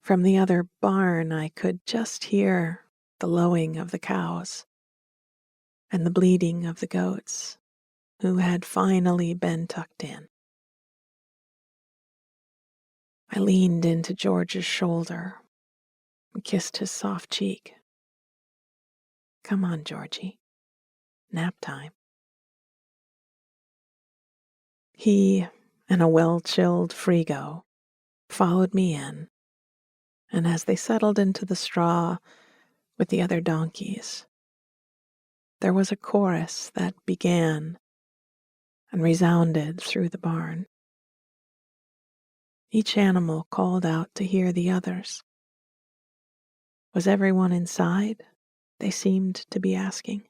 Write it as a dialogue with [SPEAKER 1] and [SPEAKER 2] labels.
[SPEAKER 1] From the other barn I could just hear the lowing of the cows and the bleating of the goats who had finally been tucked in. I leaned into George's shoulder and kissed his soft cheek. Come on, Georgie, nap time. He and a well-chilled Frigo followed me in, and as they settled into the straw with the other donkeys, there was a chorus that began and resounded through the barn. Each animal called out to hear the others. Was everyone inside? They seemed to be asking.